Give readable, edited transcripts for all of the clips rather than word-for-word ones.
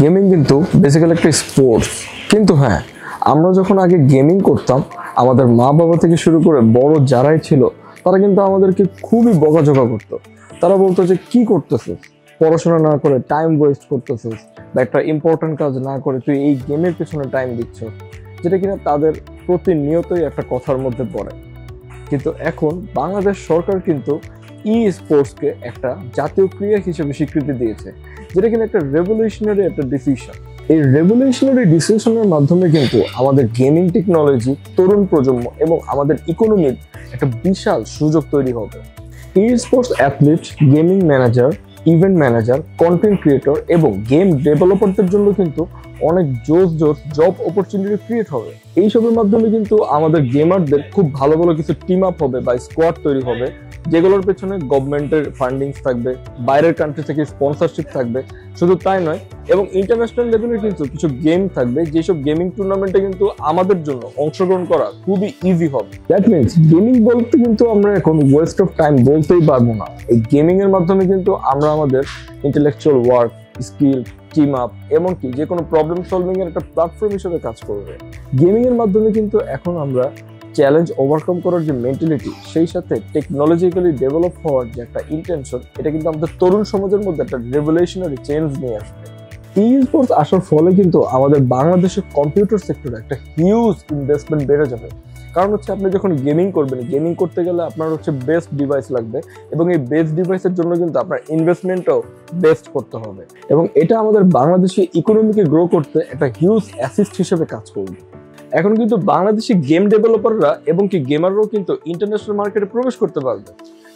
Gaming কিন্তু basically একটা sports. কিন্তু হ্যাঁ, আমরা যখন আগে গেমিং করতাম, আমাদের মা বাবা থেকে শুরু করে বড় যারাই ছিল তারা কিন্তু আমাদেরকে খুবই বকাঝকা করতো। তারা বলতো যে কি করতেছিস, পড়াশোনা না করে টাইম ওয়েস্ট করতেছিস, বা একটা ইম্পর্টেন্ট কাজ না করে তুই এই গেমের পেছনে টাইম দিচ্ছ, যেটা কিনা তাদের প্রতিনিয়তই একটা কথার মধ্যে পড়ে। কিন্তু এখন বাংলাদেশ সরকার কিন্তু ই স্পোর্টসকে একটা জাতীয় ক্রীড়া হিসেবে স্বীকৃতি দিয়েছে, যেটা কিনা একটা রেভলিউশনারি একটা ডিসিশন। এই রেভলিউশনারি ডিসিশনের মাধ্যমে কিন্তু আমাদের গেমিং টেকনোলজি, তরুণ প্রজন্ম এবং আমাদের ইকোনমির একটা বিশাল সুযোগ তৈরি হবে। Esports athlete, gaming manager, event manager, content creator এবং গেম ডেভেলপারদের জন্য কিন্তু অনেক জোস জব অপরচুনিটি ক্রিয়েট হবে। এইসবের মাধ্যমে কিন্তু আমাদের গেমারদের খুব ভালো ভালো কিছু টিম আপ হবে বা স্কোয়াড তৈরি হবে, যেগুলোর পেছনে গভর্নমেন্টের ফান্ডিংস থাকবে, বাইরের কান্ট্রি থেকে স্পন্সরশিপ থাকবে। শুধু তাই নয়, এবং ইন্টারন্যাশনাল লেভেলের কিন্তু কিছু গেম থাকবে, যেসব গেমিং টুর্নামেন্টে কিন্তু আমাদের জন্য অংশগ্রহণ করা খুবই ইজি হবে। দ্যাট মিনস গেমিং বলতে কিন্তু আমরা এখন ওয়েস্ট অফ টাইম বলতেই পারবো না। এই গেমিং এর মাধ্যমে কিন্তু আমরা আমাদের intellectual work, skill, team up, এমনকি যে কোনো প্রবলেম সলভিং এর একটা প্ল্যাটফর্ম হিসেবে কাজ করবে। গেমিং এর মাধ্যমে কিন্তু এখন আমরা চ্যালেঞ্জ ওভারকাম করার যে মেন্টালিটি, সেই সাথে টেকনোলজিক্যালি ডেভেলপ হওয়ার যে একটা ইন্টেনশন, এটা কিন্তু আমাদের তরুণ সমাজের মধ্যে একটা রেভলিউশনারি চেঞ্জ নিয়ে আসবে। ই স্পোর্টস আসার ফলে কিন্তু আমাদের বাংলাদেশের কম্পিউটার সেক্টরে একটা হিউজ ইনভেস্টমেন্ট বেড়ে যাবে। কারণ হচ্ছে আপনি যখন গেমিং করবেন, গেমিং করতে গেলে আপনার হচ্ছে বেস্ট ডিভাইস লাগবে, এবং এই বেস্ট ডিভাইসের জন্য কিন্তু আপনার ইনভেস্টমেন্টও বেস্ট করতে হবে, এবং এটা আমাদের বাংলাদেশি ইকোনমিকে গ্রো করতে একটা হিউজ অ্যাসিস্ট হিসেবে কাজ করবে। এখন কিন্তু বাংলাদেশি গেম ডেভেলপাররা এবং কি গেমাররাও কিন্তু ইন্টারন্যাশনাল মার্কেটে প্রবেশ করতে পারবে,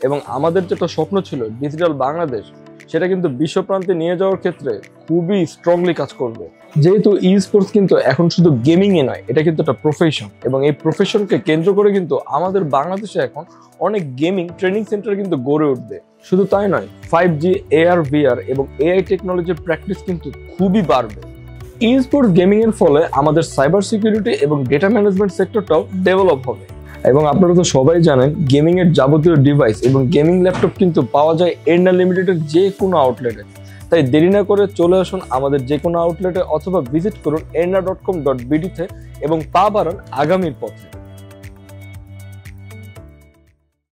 এবং আমাদের যেটা স্বপ্ন ছিল ডিজিটাল বাংলাদেশ, সেটা কিন্তু বিশ্বপ্রান্তে নিয়ে যাওয়ার ক্ষেত্রে খুবই স্ট্রংলি কাজ করবে। যেহেতু ই স্পোর্টস কিন্তু এখন শুধু গেমিং এ নয়, এটা কিন্তু একটা প্রফেশন, এবং এই প্রফেশনকে কেন্দ্র করে কিন্তু আমাদের বাংলাদেশে এখন অনেক গেমিং ট্রেনিং সেন্টার কিন্তু গড়ে উঠবে। শুধু তাই নয়, 5G, AR, VR এবং AI টেকনোলজির প্র্যাকটিস কিন্তু খুবই বাড়বে। ই স্পোর্টস গেমিং এর ফলে আমাদের সাইবার সিকিউরিটি এবং ডেটা ম্যানেজমেন্ট সেক্টরটাও ডেভেলপ হবে। এবং আপনারা তো সবাই জানেন, গেমিং এর যাবতীয় ডিভাইস এবং গেমিং ল্যাপটপ কিন্তু পাওয়া যায় এন্ডা লিমিটেডের যে কোনো আউটলেটে। তাই দেরি না করে চলে আসুন আমাদের যে কোনো আউটলেটে, অথবা ভিজিট করুন erna.com.bd তে এবং পা বাড়ান আগামীর পথে।